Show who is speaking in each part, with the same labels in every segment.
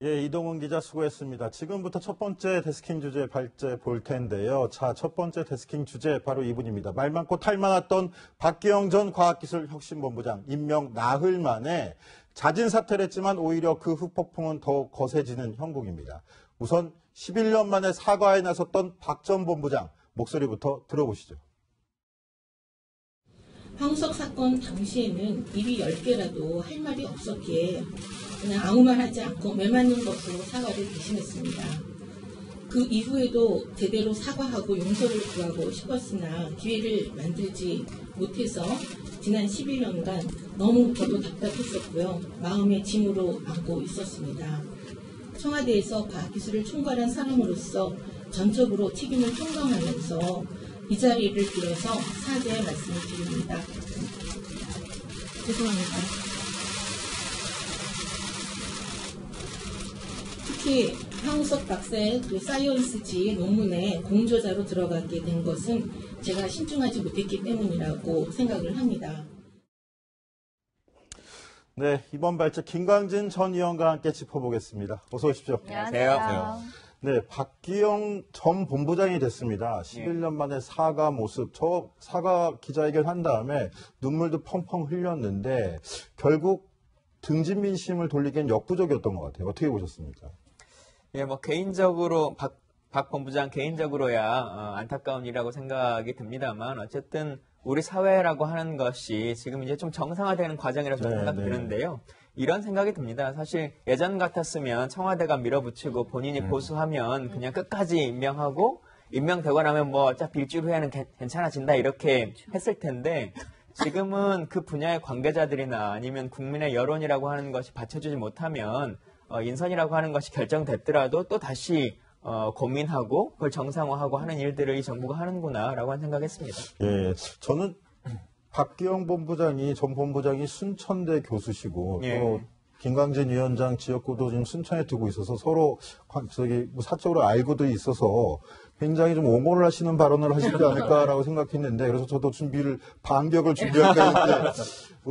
Speaker 1: 예, 이동훈 기자 수고했습니다. 지금부터 첫 번째 데스킹 주제 발제 볼 텐데요. 자, 첫 번째 데스킹 주제 바로 이분입니다. 말 많고 탈 많았던 박기영 전 과학기술혁신본부장 임명 나흘 만에 자진 사퇴를 했지만 오히려 그 후폭풍은 더욱 거세지는 형국입니다. 우선 11년 만에 사과에 나섰던 박 전 본부장 목소리부터 들어보시죠.
Speaker 2: 황우석 사건 당시에는 입이 10개라도 할 말이 없었기에 그냥 아무 말 하지 않고 매맞는 것으로 사과를 대신했습니다. 그 이후에도 제대로 사과하고 용서를 구하고 싶었으나 기회를 만들지 못해서 지난 11년간 너무 저도 답답했었고요. 마음의 짐으로 안고 있었습니다. 청와대에서 과학기술을 총괄한 사람으로서 전적으로 책임을 통감하면서 이 자리를 빌어서 사죄의 말씀을 드립니다. 죄송합니다. 특히 황우석 박사의 사이언스지 논문에 공저자로 들어가게 된 것은 제가 신중하지 못했기 때문이라고 생각을 합니다.
Speaker 1: 네, 이번 발제 김광진 전 의원과 함께 짚어보겠습니다. 어서 오십시오.
Speaker 3: 안녕하세요.
Speaker 1: 네, 박기영 전 본부장이 됐습니다. 11년 만에 사과 모습, 저 사과 기자회견 한 다음에 눈물도 펑펑 흘렸는데 결국 등진 민심을 돌리기엔 역부족이었던 것 같아요. 어떻게 보셨습니까?
Speaker 3: 예, 뭐 개인적으로 박 본부장 개인적으로야 안타까운 일이라고 생각이 듭니다만 어쨌든 우리 사회라고 하는 것이 지금 이제 좀 정상화되는 과정이라고 저는 생각이 드는데요. 이런 생각이 듭니다. 사실 예전 같았으면 청와대가 밀어붙이고 본인이 보수하면 그냥 끝까지 임명하고 임명되고 나면 뭐 어차피 일주일 후에는 괜찮아진다 이렇게 했을 텐데 지금은 그 분야의 관계자들이나 아니면 국민의 여론이라고 하는 것이 받쳐주지 못하면 인선이라고 하는 것이 결정됐더라도 또 다시 고민하고 그걸 정상화하고 하는 일들을 이 정부가 하는구나라고 생각했습니다.
Speaker 1: 예, 저는 박기영 전 본부장이 순천대 교수시고 또 김광진 위원장 지역구도 지금 순천에 두고 있어서 서로 사적으로 알고도 있어서 굉장히 좀 옹호를 하시는 발언을 하시지 않을까라고 생각했는데 그래서 저도 반격을 준비할까 했는데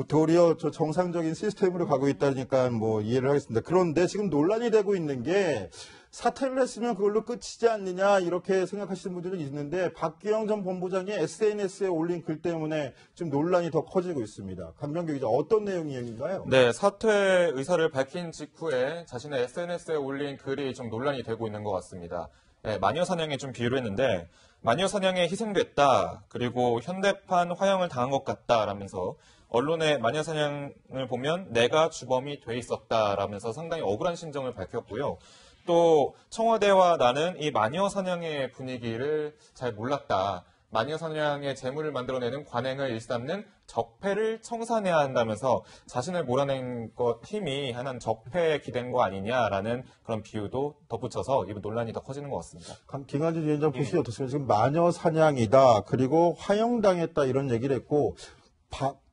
Speaker 1: 도리어 저 정상적인 시스템으로 가고 있다니까 뭐 이해를 하겠습니다. 그런데 지금 논란이 되고 있는 게 사퇴를 했으면 그걸로 끝이지 않느냐 이렇게 생각하시는 분들은 있는데 박기영 전 본부장이 SNS에 올린 글 때문에 지금 논란이 더 커지고 있습니다. 강병규 기자 어떤 내용인가요?
Speaker 4: 네, 사퇴 의사를 밝힌 직후에 자신의 SNS에 올린 글이 좀 논란이 되고 있는 것 같습니다. 네, 마녀사냥에 좀 비유를 했는데 마녀사냥에 희생됐다 그리고 현대판 화형을 당한 것 같다라면서 언론의 마녀사냥을 보면 내가 주범이 돼 있었다라면서 상당히 억울한 심정을 밝혔고요. 또 청와대와 나는 이 마녀사냥의 분위기를 잘 몰랐다. 마녀사냥의 재물을 만들어내는 관행을 일삼는 적폐를 청산해야 한다면서 자신을 몰아낸 것 힘이 하나는 적폐에 기댄 거 아니냐라는 그런 비유도 덧붙여서 이번 논란이 더 커지는 것 같습니다.
Speaker 1: 김한진 위원장 보시기 어떻습니까? 지금 마녀사냥이다 그리고 화형당했다 이런 얘기를 했고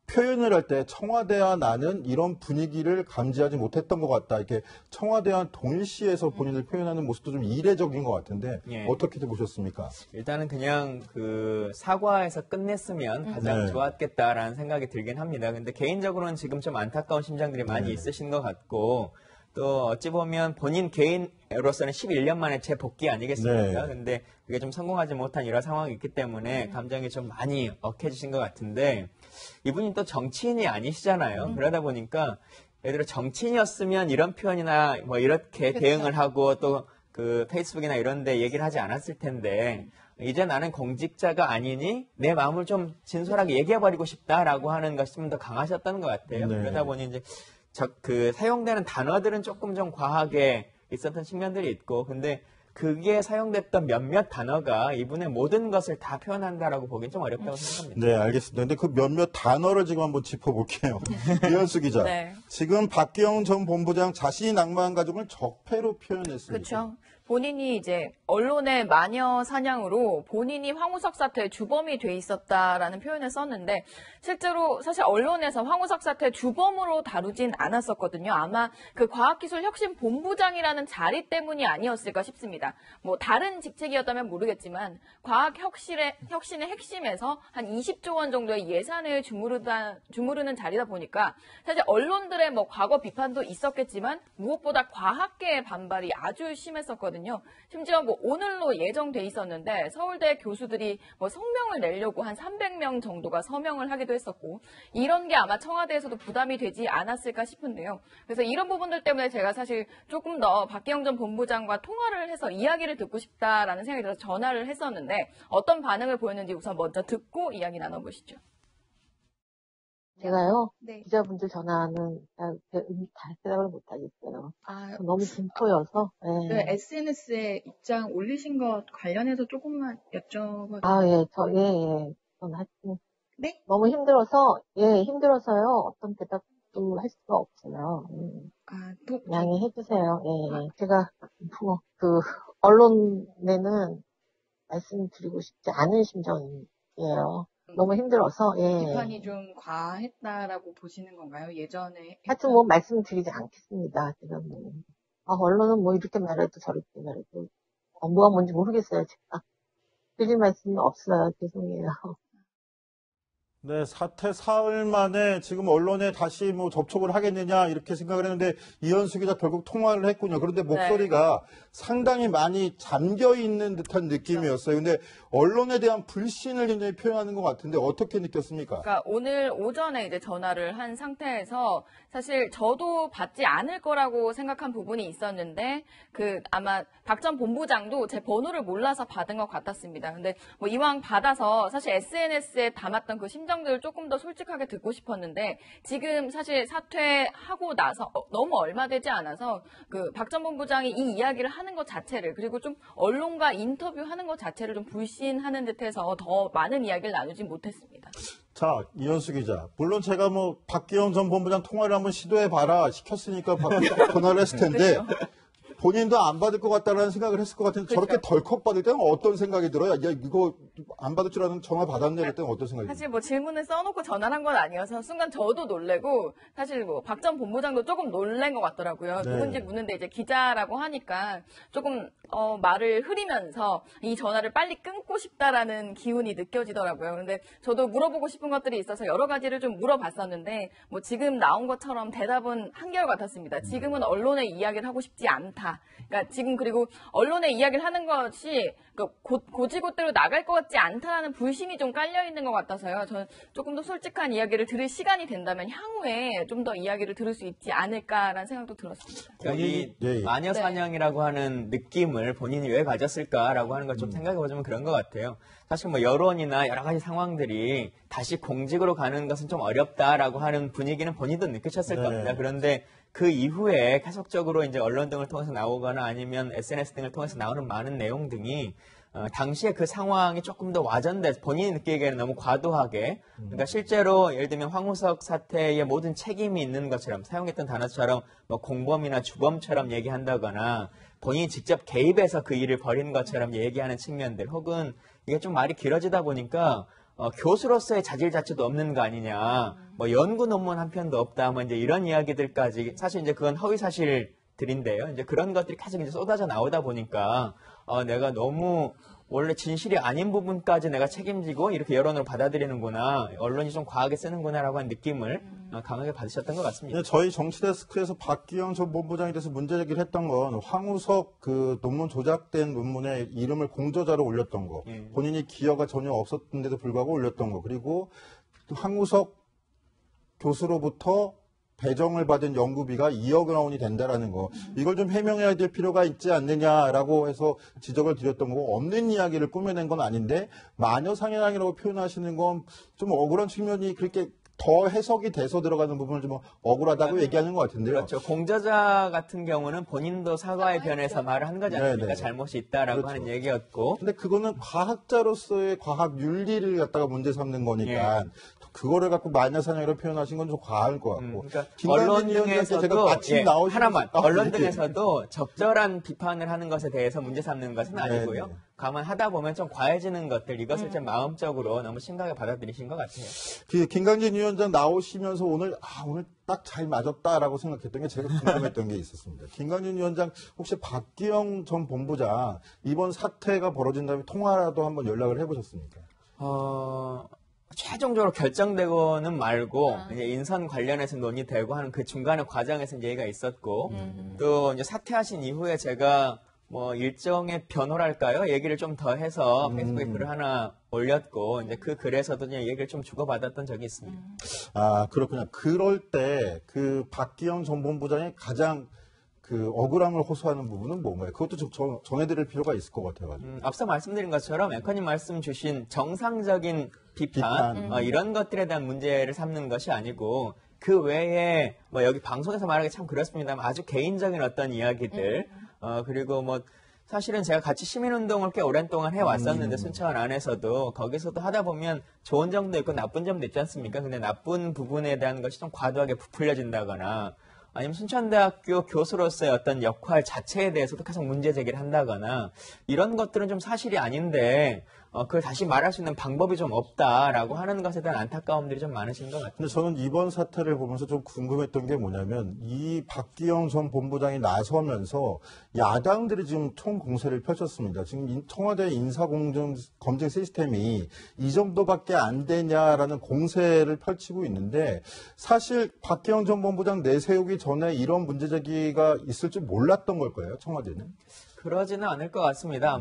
Speaker 1: 표현을 할 때 청와대와 나는 이런 분위기를 감지하지 못했던 것 같다. 이렇게 청와대와 동일시해서 본인을 표현하는 모습도 좀 이례적인 것 같은데 어떻게 보셨습니까?
Speaker 3: 일단은 그냥 그 사과에서 끝냈으면 가장 좋았겠다라는 생각이 들긴 합니다. 근데 개인적으로는 지금 좀 안타까운 심정들이 많이 있으신 것 같고 또 어찌 보면 본인 개인으로서는 11년 만에 재복귀 아니겠습니까? 근데 그게 좀 성공하지 못한 이런 상황이 있기 때문에 감정이 좀 많이 억해지신 것 같은데 이분이 또 정치인이 아니시잖아요. 그러다 보니까 예를 들어 정치인이었으면 이런 표현이나 뭐 이렇게 대응을 하고 또 그 페이스북이나 이런 데 얘기를 하지 않았을 텐데 이제 나는 공직자가 아니니 내 마음을 좀 진솔하게 얘기해버리고 싶다라고 하는 것이 좀 더 강하셨던 것 같아요. 그러다 보니 이제 사용되는 단어들은 조금 좀 과하게 있었던 측면들이 있고 근데 그게 사용됐던 몇몇 단어가 이분의 모든 것을 다 표현한다라고 보기엔 좀 어렵다고 생각합니다.
Speaker 1: 네, 알겠습니다. 근데 그 몇몇 단어를 지금 한번 짚어볼게요. 이현수 기자.
Speaker 5: 네.
Speaker 1: 지금 박기영 전 본부장 자신이 낙마한 가족을 적폐로 표현했습니다.
Speaker 5: 그렇죠. 본인이 이제 언론의 마녀 사냥으로 본인이 황우석 사태의 주범이 돼 있었다라는 표현을 썼는데 실제로 사실 언론에서 황우석 사태 주범으로 다루진 않았었거든요. 아마 그 과학기술혁신본부장이라는 자리 때문이 아니었을까 싶습니다. 뭐 다른 직책이었다면 모르겠지만 과학혁신의 핵심에서 한 20조 원 정도의 예산을 주무르는 자리다 보니까 사실 언론들의 뭐 과거 비판도 있었겠지만 무엇보다 과학계의 반발이 아주 심했었거든요. 심지어 뭐 오늘로 예정돼 있었는데 서울대 교수들이 뭐 성명을 내려고 한 300명 정도가 서명을 하기도 했었고 이런 게 아마 청와대에서도 부담이 되지 않았을까 싶은데요. 그래서 이런 부분들 때문에 제가 사실 조금 더 박기영 전 본부장과 통화를 해서 이야기를 듣고 싶다라는 생각이 들어서 전화를 했었는데 어떤 반응을 보였는지 우선 먼저 듣고 이야기 나눠보시죠.
Speaker 6: 제가요,
Speaker 5: 네.
Speaker 6: 기자분들 전화는 잘 대답을 못하겠어요.
Speaker 7: 아,
Speaker 6: 너무 공포여서.
Speaker 7: 그 SNS에 입장 올리신 것 관련해서 조금만 여쭤봐도
Speaker 6: 예. 저는 하여튼
Speaker 7: 네?
Speaker 6: 너무 힘들어서요. 어떤 대답도 할 수가 없어요. 양해해 주세요. 제가 언론에는 말씀드리고 싶지 않은 심정이에요. 너무 힘들어서,
Speaker 7: 비판이 좀 과했다라고 보시는 건가요? 예전에
Speaker 6: 하여튼 뭐 말씀드리지 않겠습니다. 제가 언론은 뭐 이렇게 말해도 저렇게 말해도, 뭐가 뭔지 모르겠어요, 제가. 드릴 말씀은 없어요. 죄송해요.
Speaker 1: 네, 사태 사흘 만에 지금 언론에 다시 뭐 접촉을 하겠느냐 이렇게 생각을 했는데 이현수 기자 결국 통화를 했군요. 그런데 목소리가 상당히 많이 잠겨 있는 듯한 느낌이었어요. 근데 언론에 대한 불신을 굉장히 표현하는 것 같은데 어떻게 느꼈습니까?
Speaker 5: 그러니까 오늘 오전에 이제 전화를 한 상태에서 사실 저도 받지 않을 거라고 생각한 부분이 있었는데 아마 박 전 본부장도 제 번호를 몰라서 받은 것 같았습니다. 근데 뭐 이왕 받아서 사실 SNS에 담았던 그 심정들을 조금 더 솔직하게 듣고 싶었는데 지금 사실 사퇴하고 나서 너무 얼마 되지 않아서 그 박 전 본부장이 이 이야기를 하는 것 자체를 그리고 좀 언론과 인터뷰하는 것 자체를 좀 불신하는 듯해서 더 많은 이야기를 나누지 못했습니다.
Speaker 1: 자, 이현수 기자. 물론 제가 뭐 박기영 전 본부장 통화를 한번 시도해봐라 시켰으니까 전화를 했을 텐데 본인도 안 받을 것 같다라는 생각을 했을 것 같은데
Speaker 5: 그렇죠.
Speaker 1: 저렇게 덜컥 받을 때는 어떤 생각이 들어요? 야, 이거 안 받을 줄 알았는데 전화 받았네 그럴 때는 어떤 생각이 들어요?
Speaker 5: 사실 뭐 질문을 써놓고 전화를 한 건 아니어서 순간 저도 놀래고 사실 뭐 박 전 본부장도 조금 놀란 것 같더라고요.
Speaker 1: 네.
Speaker 5: 누군지 묻는데 이제 기자라고 하니까 조금 말을 흐리면서 이 전화를 빨리 끊고 싶다라는 기운이 느껴지더라고요. 근데 저도 물어보고 싶은 것들이 있어서 여러 가지를 좀 물어봤었는데 뭐 지금 나온 것처럼 대답은 한결같았습니다. 지금은 언론의 이야기를 하고 싶지 않다. 그러니까 지금 그리고 언론의 이야기를 하는 것이 고지고대로 나갈 것 같지 않다라는 불신이 좀 깔려 있는 것 같아서요. 저는 조금 더 솔직한 이야기를 들을 시간이 된다면 향후에 좀 더 이야기를 들을 수 있지 않을까라는 생각도 들었습니다.
Speaker 3: 그러니까 이 마녀 사냥이라고 하는 느낌을 본인이 왜 가졌을까라고 하는 걸 좀 생각해보자면 그런 것 같아요. 사실 뭐 여론이나 여러 가지 상황들이 다시 공직으로 가는 것은 좀 어렵다라고 하는 분위기는 본인도 느끼셨을 겁니다. 그런데 그 이후에 계속적으로 이제 언론 등을 통해서 나오거나 아니면 SNS 등을 통해서 나오는 많은 내용 등이 당시에 그 상황이 조금 더 와전돼서 본인이 느끼기에는 너무 과도하게 그러니까 실제로 예를 들면 황우석 사태에 모든 책임이 있는 것처럼 사용했던 단어처럼 뭐 공범이나 주범처럼 얘기한다거나 본인이 직접 개입해서 그 일을 벌인 것처럼 얘기하는 측면들 혹은 이게 좀 말이 길어지다 보니까 교수로서의 자질 자체도 없는 거 아니냐 뭐 연구 논문 한 편도 없다 뭐 이제 이런 이야기들까지 사실 이제 그건 허위 사실들인데요. 이제 그런 것들이 계속 이제 쏟아져 나오다 보니까 내가 너무 원래 진실이 아닌 부분까지 내가 책임지고 이렇게 여론으로 받아들이는구나. 언론이 좀 과하게 쓰는구나라고 하는 느낌을 강하게 받으셨던 것 같습니다.
Speaker 1: 저희 정치데스크에서 박기영 전 본부장에 대해서 문제 제기를 했던 건 황우석 그 논문 조작된 논문에 이름을 공저자로 올렸던 거. 본인이 기여가 전혀 없었는데도 불구하고 올렸던 거. 그리고 황우석 교수로부터 배정을 받은 연구비가 2억 원이 된다라는 거. 이걸 좀 해명해야 될 필요가 있지 않느냐라고 해서 지적을 드렸던 거고 없는 이야기를 꾸며낸 건 아닌데 마녀 사냥이라고 표현하시는 건 좀 억울한 측면이 그렇게 더 해석이 돼서 들어가는 부분을 좀 억울하다고 얘기하는 것 같은데요.
Speaker 3: 그렇죠. 공저자 같은 경우는 본인도 사과에 변해서 말을 한 거지 않습니까?
Speaker 1: 네네.
Speaker 3: 잘못이 있다라고
Speaker 1: 그렇죠.
Speaker 3: 하는 얘기였고.
Speaker 1: 근데 그거는 과학자로서의 과학 윤리를 갖다가 문제 삼는 거니까 그거를 갖고 마녀 사냥으로 표현하신 건 좀 과할 것 같고.
Speaker 3: 그러니까
Speaker 1: 김관진
Speaker 3: 언론
Speaker 1: 위원장께 제가
Speaker 3: 등에서도
Speaker 1: 마침 나오신
Speaker 3: 하나만
Speaker 1: 아,
Speaker 3: 언론
Speaker 1: 네.
Speaker 3: 등에서도 적절한 비판을 하는 것에 대해서 문제 삼는 것은 아니고요.
Speaker 1: 네네.
Speaker 3: 가만 하다 보면 좀 과해지는 것들 이것을 좀 마음적으로 너무 심각하게 받아들이신 것 같아요.
Speaker 1: 그 김강진 위원장 나오시면서 오늘 딱 잘 맞았다라고 생각했던 게 제가 궁금했던 게 있었습니다. 김강진 위원장 혹시 박기영 전 본부장 이번 사태가 벌어진 다음에 통화라도 한번 연락을 해보셨습니까?
Speaker 3: 최종적으로 결정되고는 말고 이제 인선 관련해서 논의되고 하는 그 중간에 과정에서 이제 얘기가 있었고 또 이제 사퇴하신 이후에 제가 뭐 일정의 변호랄까요? 얘기를 좀 더 해서 페이스북에 글을 하나 올렸고 이제 그 글에서도 이제 얘기를 좀 주고받았던 적이 있습니다.
Speaker 1: 아, 그렇군요. 그럴 때 그 박기영 전 본부장이 가장 그 억울함을 호소하는 부분은 뭔가요? 그것도 좀 전해드릴 필요가 있을 것 같아가지고.
Speaker 3: 앞서 말씀드린 것처럼 앵커님 말씀 주신 정상적인 비판. 이런 것들에 대한 문제를 삼는 것이 아니고 그 외에 뭐 여기 방송에서 말하기 참 그렇습니다만 아주 개인적인 어떤 이야기들 그리고 뭐 사실은 제가 같이 시민운동을 꽤 오랜 동안 해왔었는데 순천 안에서도 거기서도 하다 보면 좋은 점도 있고 나쁜 점도 있지 않습니까? 근데 나쁜 부분에 대한 것이 좀 과도하게 부풀려진다거나 아니면 순천대학교 교수로서의 어떤 역할 자체에 대해서도 계속 문제 제기를 한다거나 이런 것들은 좀 사실이 아닌데 그걸 다시 말할 수 있는 방법이 좀 없다라고 하는 것에 대한 안타까움들이 좀 많으신 것 같아요.
Speaker 1: 근데 저는 이번 사태를 보면서 좀 궁금했던 게 뭐냐면 이 박기영 전 본부장이 나서면서 야당들이 지금 총 공세를 펼쳤습니다. 지금 청와대 인사검증 시스템이 이 정도밖에 안 되냐라는 공세를 펼치고 있는데 사실 박기영 전 본부장 내세우기 전에 이런 문제 제기가 있을 줄 몰랐던 걸까요? 청와대는?
Speaker 3: 그러지는 않을 것 같습니다.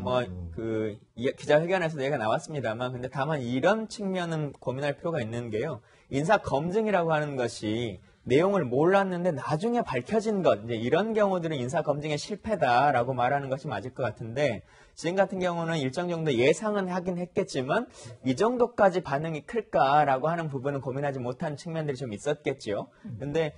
Speaker 3: 기자회견에서도 얘기가 나왔습니다만, 근데 다만 이런 측면은 고민할 필요가 있는 게요. 인사 검증이라고 하는 것이 내용을 몰랐는데 나중에 밝혀진 것, 이제 이런 경우들은 인사 검증의 실패다라고 말하는 것이 맞을 것 같은데, 지금 같은 경우는 일정 정도 예상은 하긴 했겠지만, 이 정도까지 반응이 클까라고 하는 부분은 고민하지 못한 측면들이 좀 있었겠죠. 근데,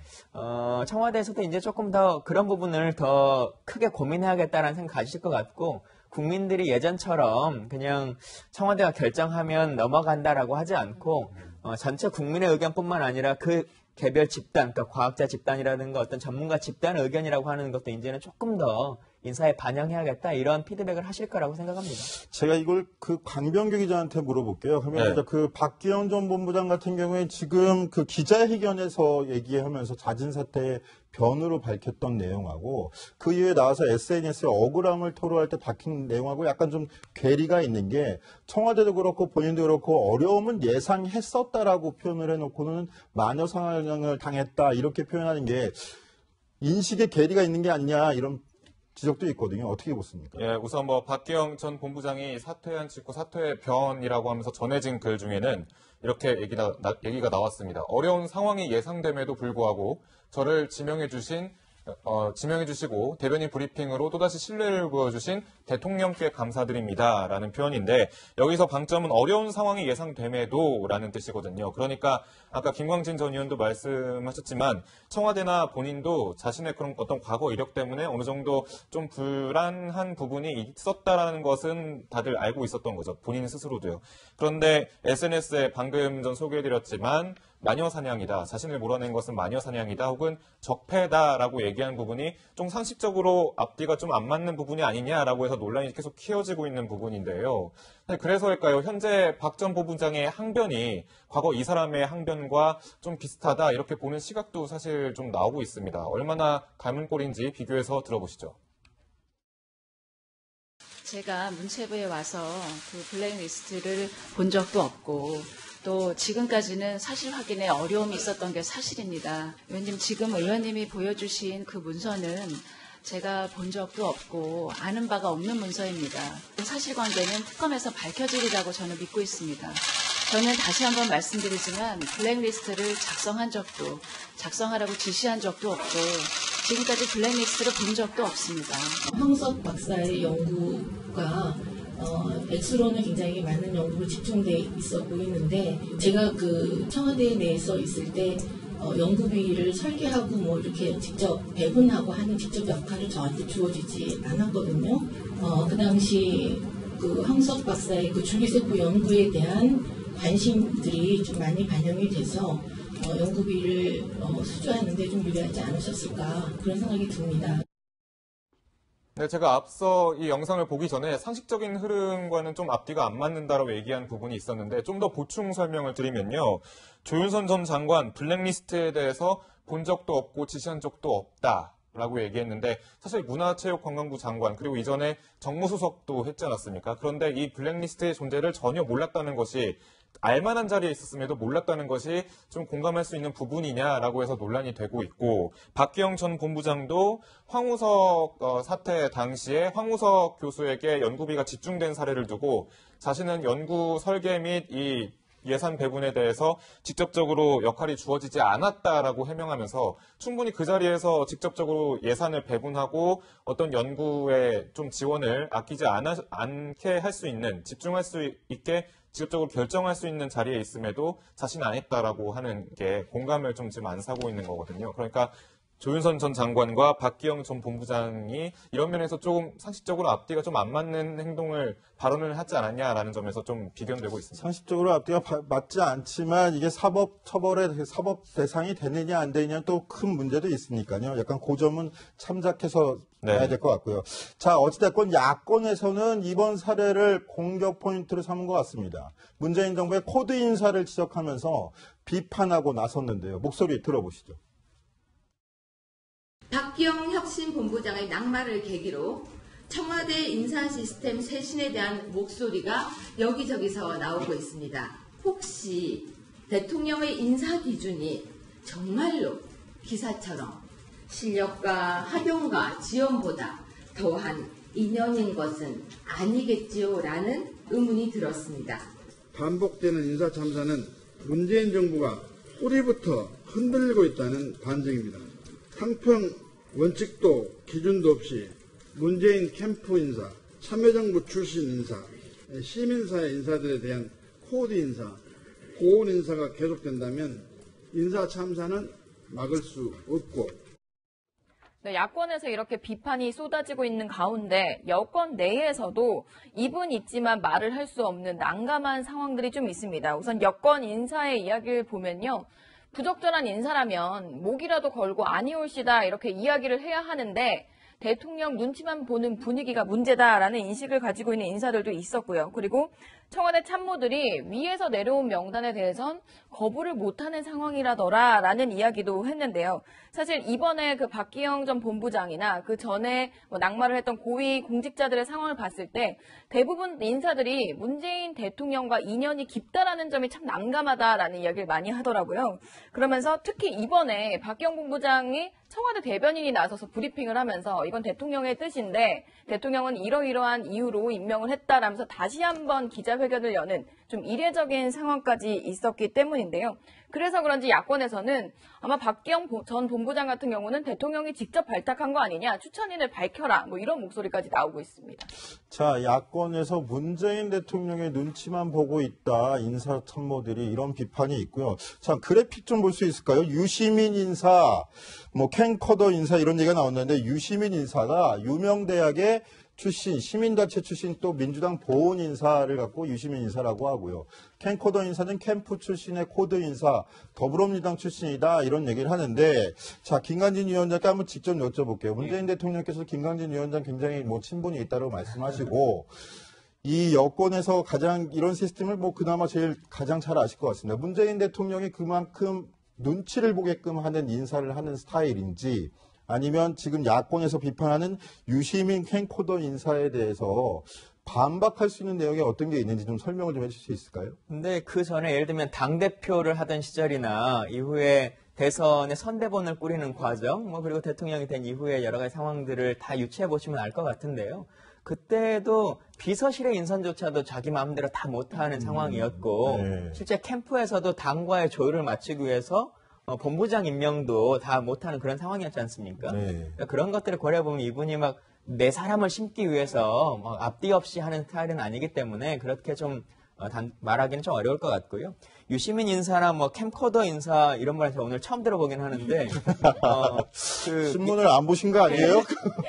Speaker 3: 청와대에서도 이제 조금 더 그런 부분을 더 크게 고민해야겠다라는 생각 가지실 것 같고, 국민들이 예전처럼 그냥 청와대가 결정하면 넘어간다라고 하지 않고, 전체 국민의 의견뿐만 아니라 그 개별 집단, 그러니까 과학자 집단이라든가 어떤 전문가 집단 의견이라고 하는 것도 이제는 조금 더 인사에 반영해야겠다 이런 피드백을 하실 거라고 생각합니다.
Speaker 1: 제가 이걸 그 강병규 기자한테 물어볼게요. 그러면
Speaker 4: 네.
Speaker 1: 그 박기영 전 본부장 같은 경우에 지금 그 기자회견에서 얘기하면서 잦은 사태의 변으로 밝혔던 내용하고 그 이후에 나와서 SNS에 억울함을 토로할 때 밝힌 내용하고 약간 좀 괴리가 있는 게 청와대도 그렇고 본인도 그렇고 어려움은 예상했었다라고 표현을 해놓고는 마녀 상황을 당했다 이렇게 표현하는 게 인식에 괴리가 있는 게 아니냐 이런 지적도 있거든요. 어떻게 보십니까?
Speaker 4: 예, 우선 뭐 박기영 전 본부장이 사퇴한 직후 사퇴의 변이라고 하면서 전해진 글 중에는 이렇게 얘기가 나왔습니다. 어려운 상황이 예상됨에도 불구하고 저를 지명해 주시고 대변인 브리핑으로 또다시 신뢰를 보여주신 대통령께 감사드립니다라는 표현인데 여기서 방점은 어려운 상황이 예상됨에도라는 뜻이거든요. 그러니까 아까 김광진 전 의원도 말씀하셨지만 청와대나 본인도 자신의 그런 어떤 과거 이력 때문에 어느 정도 좀 불안한 부분이 있었다라는 것은 다들 알고 있었던 거죠. 본인 스스로도요. 그런데 SNS에 방금 전 소개해드렸지만 마녀 사냥이다. 자신을 몰아낸 것은 마녀 사냥이다. 혹은 적폐다라고 얘기한 부분이 좀 상식적으로 앞뒤가 좀 안 맞는 부분이 아니냐라고 해서 논란이 계속 키워지고 있는 부분인데요. 그래서일까요? 현재 박 전 본부장의 항변이 과거 이 사람의 항변과 좀 비슷하다 이렇게 보는 시각도 사실 좀 나오고 있습니다. 얼마나 닮은 꼴인지 비교해서 들어보시죠.
Speaker 8: 제가 문체부에 와서 그 블랙리스트를 본 적도 없고 또 지금까지는 사실 확인에 어려움이 있었던 게 사실입니다. 의원님, 지금 의원님이 보여주신 그 문서는 제가 본 적도 없고 아는 바가 없는 문서입니다. 사실관계는 특검에서 밝혀지리라고 저는 믿고 있습니다. 저는 다시 한번 말씀드리지만 블랙리스트를 작성하라고 지시한 적도 없고 지금까지 블랙리스트를 본 적도 없습니다.
Speaker 2: 황석 박사의 연구가 액수로는 굉장히 많은 연구로 집중돼 있어 보이는데 제가 그 청와대 내에서 있을 때 연구비를 설계하고 뭐 이렇게 직접 배분하고 하는 직접 역할을 저한테 주어지지 않았거든요. 그 당시 그 황석 박사의 그 줄기세포 연구에 대한 관심들이 좀 많이 반영이 돼서 연구비를 수주하는데 좀 유리하지 않으셨을까 그런 생각이 듭니다.
Speaker 4: 네, 제가 앞서 이 영상을 보기 전에 상식적인 흐름과는 좀 앞뒤가 안 맞는다라고 얘기한 부분이 있었는데 좀 더 보충 설명을 드리면요. 조윤선 전 장관 블랙리스트에 대해서 본 적도 없고 지시한 적도 없다라고 얘기했는데 사실 문화체육관광부 장관 그리고 이전에 정무수석도 했지 않았습니까? 그런데 이 블랙리스트의 존재를 전혀 몰랐다는 것이 알만한 자리에 있었음에도 몰랐다는 것이 좀 공감할 수 있는 부분이냐라고 해서 논란이 되고 있고 박기영 전 본부장도 황우석 사태 당시에 황우석 교수에게 연구비가 집중된 사례를 두고 자신은 연구 설계 및 이 예산 배분에 대해서 직접적으로 역할이 주어지지 않았다라고 해명하면서 충분히 그 자리에서 직접적으로 예산을 배분하고 어떤 연구에 좀 지원을 아끼지 않게 할 수 있는 집중할 수 있게 직접적으로 결정할 수 있는 자리에 있음에도 자신 안 했다라고 하는 게 공감을 좀 지금 안 사고 있는 거거든요. 그러니까 조윤선 전 장관과 박기영 전 본부장이 이런 면에서 조금 상식적으로 앞뒤가 좀 안 맞는 발언을 하지 않았냐라는 점에서 좀 비견되고 있습니다.
Speaker 1: 상식적으로 앞뒤가 맞지 않지만 이게 사법 대상이 되느냐 안 되느냐 또 큰 문제도 있으니까요. 약간 그 점은 참작해서 봐야 될 것 같고요. 자, 어찌됐건 야권에서는 이번 사례를 공격 포인트로 삼은 것 같습니다. 문재인 정부의 코드 인사를 지적하면서 비판하고 나섰는데요. 목소리 들어보시죠.
Speaker 9: 박기영 혁신본부장의 낙마를 계기로 청와대 인사 시스템 쇄신에 대한 목소리가 여기저기서 나오고 있습니다. 혹시 대통령의 인사 기준이 정말로 기사처럼 실력과 합용과 지원보다 더한 인연인 것은 아니겠지요? 라는 의문이 들었습니다.
Speaker 10: 반복되는 인사 참사는 문재인 정부가 뿌리부터 흔들리고 있다는 반증입니다. 상평 원칙도 기준도 없이 문재인 캠프 인사, 참여정부 출신 인사, 시민사회 인사들에 대한 코드 인사, 고온 인사가 계속된다면 인사 참사는 막을 수 없고
Speaker 5: 네, 야권에서 이렇게 비판이 쏟아지고 있는 가운데 여권 내에서도 입은 있지만 말을 할 수 없는 난감한 상황들이 좀 있습니다. 우선 여권 인사의 이야기를 보면요. 부적절한 인사라면 목이라도 걸고 아니올시다 이렇게 이야기를 해야 하는데 대통령 눈치만 보는 분위기가 문제다라는 인식을 가지고 있는 인사들도 있었고요. 그리고 청와대 참모들이 위에서 내려온 명단에 대해선 거부를 못하는 상황이라더라라는 이야기도 했는데요. 사실 이번에 그 박기영 전 본부장이나 그 전에 낙마를 했던 고위 공직자들의 상황을 봤을 때 대부분 인사들이 문재인 대통령과 인연이 깊다라는 점이 참 난감하다라는 이야기를 많이 하더라고요. 그러면서 특히 이번에 박기영 본부장이 청와대 대변인이 나서서 브리핑을 하면서 이건 대통령의 뜻인데 대통령은 이러이러한 이유로 임명을 했다라면서 다시 한번 기자회견을 여는 좀 이례적인 상황까지 있었기 때문인데요. 그래서 그런지 야권에서는 아마 박기영 전 본부장 같은 경우는 대통령이 직접 발탁한 거 아니냐, 추천인을 밝혀라, 뭐 이런 목소리까지 나오고 있습니다.
Speaker 1: 자, 야권에서 문재인 대통령의 눈치만 보고 있다, 인사 참모들이 이런 비판이 있고요. 자, 그래픽 좀 볼 수 있을까요? 유시민 인사, 뭐 캔커더 인사 이런 얘기가 나왔는데 유시민 인사가 유명대학의 출신, 시민단체 출신 또 민주당 보훈 인사를 갖고 유시민 인사라고 하고요. 캔코더 인사는 캠프 출신의 코드 인사, 더불어민주당 출신이다 이런 얘기를 하는데 자, 김관진 위원장께 한번 직접 여쭤볼게요. 문재인 대통령께서 김관진 위원장 굉장히 뭐 친분이 있다고 말씀하시고 이 여권에서 가장 이런 시스템을 뭐 그나마 가장 잘 아실 것 같습니다. 문재인 대통령이 그만큼 눈치를 보게끔 하는 인사를 하는 스타일인지 아니면 지금 야권에서 비판하는 유시민 캔코더 인사에 대해서 반박할 수 있는 내용이 어떤 게 있는지 좀 설명을 좀 해주실 수 있을까요?
Speaker 3: 근데 그 전에 예를 들면 당대표를 하던 시절이나 이후에 대선의 선대본을 꾸리는 과정, 뭐 그리고 대통령이 된 이후에 여러 가지 상황들을 다 유추해 보시면 알 것 같은데요. 그때도 비서실의 인선조차도 자기 마음대로 다 못하는 상황이었고
Speaker 1: 네.
Speaker 3: 실제 캠프에서도 당과의 조율을 맞추기 위해서 본부장 임명도 다 못하는 그런 상황이었지 않습니까?
Speaker 1: 네.
Speaker 3: 그러니까 그런 것들을 고려해보면 이분이 막 내 사람을 심기 위해서 뭐 앞뒤 없이 하는 스타일은 아니기 때문에 그렇게 좀 말하기는 좀 어려울 것 같고요. 유시민 인사나 뭐 캠코더 인사 이런 말 제가 오늘 처음 들어보긴 하는데
Speaker 1: 신문을 안 보신 거 아니에요?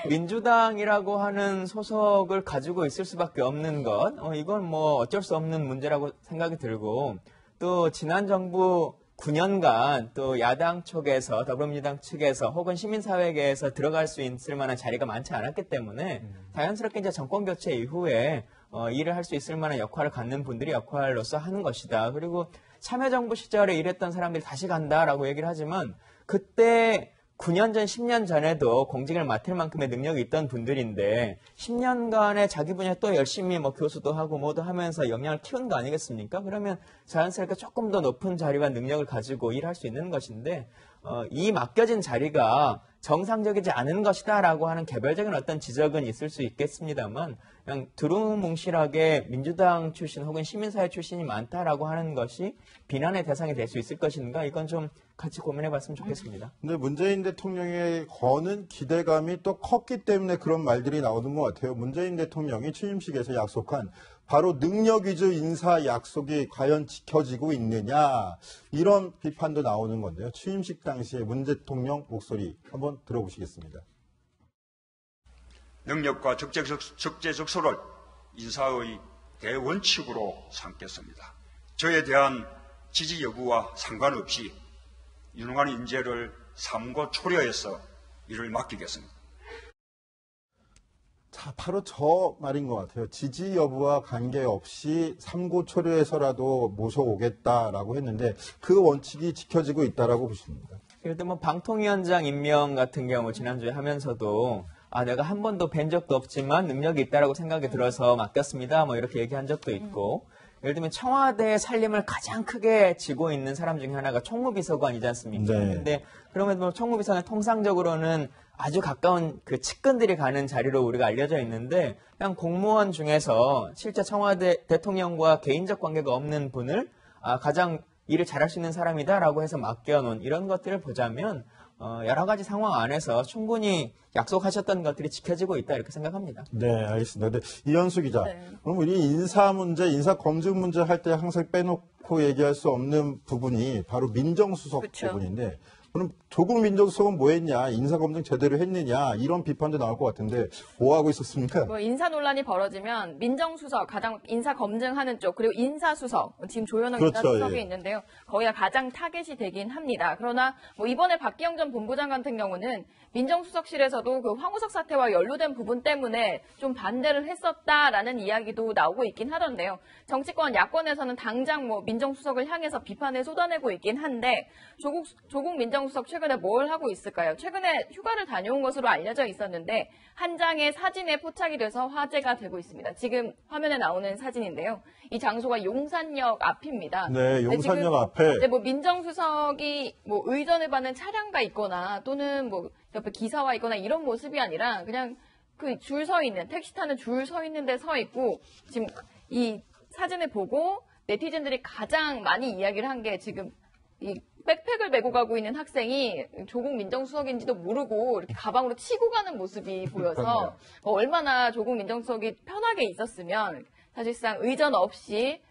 Speaker 3: 민주당이라고 하는 소속을 가지고 있을 수밖에 없는 것 이건 뭐 어쩔 수 없는 문제라고 생각이 들고 또 지난 정부 9년간 또 야당 쪽에서 더불어민주당 측에서 혹은 시민사회계에서 들어갈 수 있을 만한 자리가 많지 않았기 때문에 자연스럽게 이제 정권 교체 이후에 일을 할 수 있을 만한 역할을 갖는 분들이 역할로서 하는 것이다. 그리고 참여정부 시절에 일했던 사람들이 다시 간다라고 얘기를 하지만 그때 9년 전, 10년 전에도 공직을 맡을 만큼의 능력이 있던 분들인데 10년간의 자기 분야 또 열심히 뭐 교수도 하고 뭐도 하면서 역량을 키운 거 아니겠습니까? 그러면 자연스럽게 조금 더 높은 자리와 능력을 가지고 일할 수 있는 것인데 이 맡겨진 자리가 정상적이지 않은 것이다라고 하는 개별적인 어떤 지적은 있을 수 있겠습니다만 그냥 두루뭉실하게 민주당 출신 혹은 시민사회 출신이 많다라고 하는 것이 비난의 대상이 될 수 있을 것인가 이건 좀 같이 고민해봤으면 좋겠습니다.
Speaker 1: 근데 문재인 대통령의 거는 기대감이 또 컸기 때문에 그런 말들이 나오는 것 같아요. 문재인 대통령이 취임식에서 약속한 바로 능력 위주 인사 약속이 과연 지켜지고 있느냐 이런 비판도 나오는 건데요. 취임식 당시에 문 대통령 목소리 한번 들어보시겠습니다.
Speaker 11: 능력과 적재적소를 인사의 대원칙으로 삼겠습니다. 저에 대한 지지 여부와 상관없이 유능한 인재를 삼고 초려해서 일을 맡기겠습니다.
Speaker 1: 자, 바로 저 말인 것 같아요. 지지 여부와 관계없이 삼고초려해서라도 모셔오겠다라고 했는데 그 원칙이 지켜지고 있다라고 보십니다.
Speaker 3: 예를 들면 뭐 방통위원장 임명 같은 경우 지난주에 하면서도 내가 한 번도 뵌 적도 없지만 능력이 있다라고 생각이 들어서 맡겼습니다. 뭐 이렇게 얘기한 적도 있고 예를 들면 청와대 살림을 가장 크게 쥐고 있는 사람 중에 하나가 총무비서관이지 않습니까?
Speaker 1: 네.
Speaker 3: 근데 그러면 뭐 총무비서관 통상적으로는 아주 가까운 그 측근들이 가는 자리로 우리가 알려져 있는데 그냥 공무원 중에서 실제 청와대 대통령과 개인적 관계가 없는 분을 가장 일을 잘할 수 있는 사람이다라고 해서 맡겨놓은 이런 것들을 보자면 여러 가지 상황 안에서 충분히 약속하셨던 것들이 지켜지고 있다 이렇게 생각합니다.
Speaker 1: 네, 알겠습니다. 근데 이현수 기자,
Speaker 5: 네.
Speaker 1: 그럼 우리 인사 문제, 인사 검증 문제 할 때 항상 빼놓고 얘기할 수 없는 부분이 바로 민정수석
Speaker 5: 그쵸.
Speaker 1: 부분인데 그럼 조국 민정수석은 뭐 했냐, 인사검증 제대로 했느냐 이런 비판도 나올 것 같은데 뭐 하고 있었습니까?
Speaker 5: 뭐 인사 논란이 벌어지면 민정수석 가장 인사 검증하는 쪽 그리고 인사수석 지금 조현영
Speaker 1: 그렇죠,
Speaker 5: 인사수석이
Speaker 1: 예.
Speaker 5: 있는데요. 거기가 가장 타겟이 되긴 합니다. 그러나 뭐 이번에 박기영 전 본부장 같은 경우는 민정수석실에서도 그 황우석 사태와 연루된 부분 때문에 좀 반대를 했었다라는 이야기도 나오고 있긴 하던데요. 정치권 야권에서는 당장 뭐 민정수석을 향해서 비판을 쏟아내고 있긴 한데 조국 민정수석 최근에 뭘 하고 있을까요? 최근에 휴가를 다녀온 것으로 알려져 있었는데 한 장의 사진에 포착이 돼서 화제가 되고 있습니다. 지금 화면에 나오는 사진인데요. 이 장소가 용산역 앞입니다.
Speaker 1: 네, 용산역 앞에.
Speaker 5: 이제 뭐 민정수석이 뭐 의전을 받는 차량가 있거나 또는 뭐 옆에 기사와 있거나 이런 모습이 아니라 그냥 그 줄 서 있는 택시 타는 줄 서 있는 데 서 있고 지금 이 사진을 보고 네티즌들이 가장 많이 이야기를 한 게 지금 이 백팩을 메고 가고 있는 학생이 조국 민정수석인지도 모르고 이렇게 가방으로 치고 가는 모습이 보여서 얼마나 조국 민정수석이 편하게 있었으면 사실상 의전 없이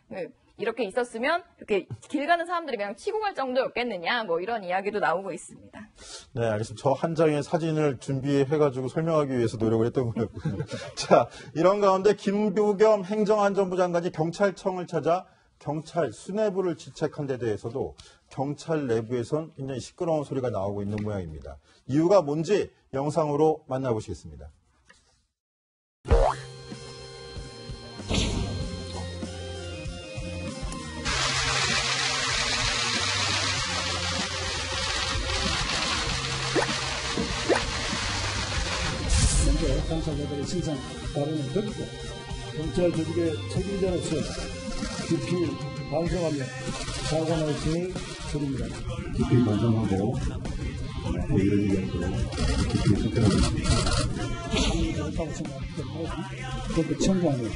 Speaker 5: 이렇게 있었으면 이렇게 길 가는 사람들이 그냥 치고 갈 정도였겠느냐 뭐 이런 이야기도 나오고 있습니다.
Speaker 1: 네, 알겠습니다. 저 한 장의 사진을 준비해가지고 설명하기 위해서 노력을 했던 거였군요. 자, 이런 가운데 김부겸 행정안전부 장관이 경찰청을 찾아 경찰 수뇌부를 질책한 데 대해서도 경찰 내부에선 굉장히 시끄러운 소리가 나오고 있는 모양입니다. 이유가 뭔지 영상으로 만나보시겠습니다.
Speaker 12: 현재 당사자들의 신상 발언을 듣고 경찰 조직의 책임자로서 깊이 반성하며 사과 말씀을 드립니다. 깊이 반성하고 이런 이야기로 깊이 속해하고 있습니다. 그렇다고 생각하기 때문에 경찰청장님,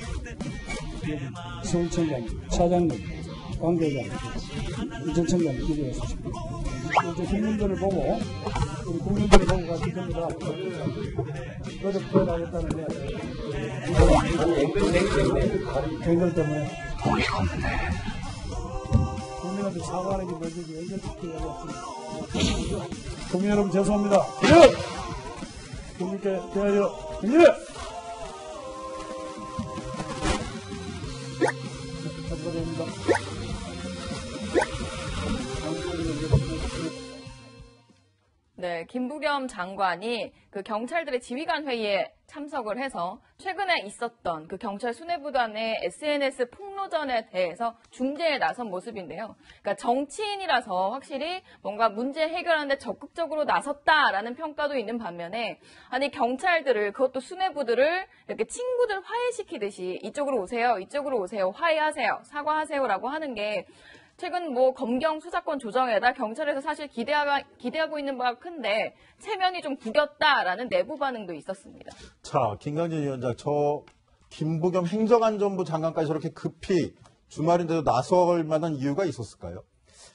Speaker 12: 서울청장님, 차장님, 관계자, 인천청장님 이렇게 했습니다. 이제 국민들을 보고 우리 국민들을 보고 같이 됩니다. 어렵게 나겠다는 게 갱들 때문에 국민한테 사과하는 게 먼저지 연결시키기 어렵습니다. 국민 여러분 죄송합니다. 국민께 대하여 국민! 감사드립니다.
Speaker 5: 네, 김부겸 장관이 그 경찰들의 지휘관 회의에 참석을 해서 최근에 있었던 그 경찰 수뇌부단의 SNS 폭로전에 대해서 중재에 나선 모습인데요. 그러니까 정치인이라서 확실히 뭔가 문제 해결하는데 적극적으로 나섰다라는 평가도 있는 반면에 아니 경찰들을 그것도 수뇌부들을 이렇게 친구들 화해시키듯이 이쪽으로 오세요, 이쪽으로 오세요, 화해하세요, 사과하세요라고 하는 게 최근 뭐 검경 수사권 조정에다 경찰에서 사실 기대하고 있는 바가 큰데 체면이 좀 구겼다라는 내부 반응도 있었습니다.
Speaker 1: 자, 김강진 위원장, 저 김부겸 행정안전부 장관까지 저렇게 급히 주말인데도 나설 만한 이유가 있었을까요?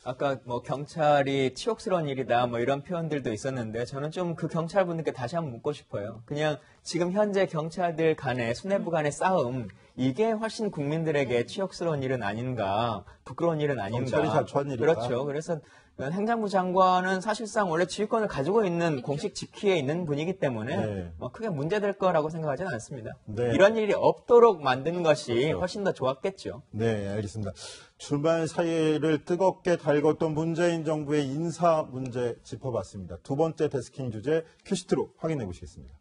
Speaker 3: 아까 뭐 경찰이 치욕스러운 일이다 뭐 이런 표현들도 있었는데 저는 좀 그 경찰분들께 다시 한번 묻고 싶어요. 그냥 지금 현재 경찰들 간의 수뇌부 간의 싸움 이게 훨씬 국민들에게 치욕스러운 일은 아닌가, 부끄러운 일은 아닌가.
Speaker 1: 경찰이 자초한 일이다.
Speaker 3: 그렇죠. 그래서 행정부 장관은 사실상 원래 지휘권을 가지고 있는 공식 직위에 있는 분이기 때문에
Speaker 1: 네.
Speaker 3: 크게 문제될 거라고 생각하지는 않습니다.
Speaker 1: 네.
Speaker 3: 이런 일이 없도록 만드는 것이 훨씬 더 좋았겠죠.
Speaker 1: 네, 알겠습니다. 주말 사이를 뜨겁게 달궜던 문재인 정부의 인사 문제 짚어봤습니다. 두 번째 데스킹 주제 큐시트로 확인해 보시겠습니다.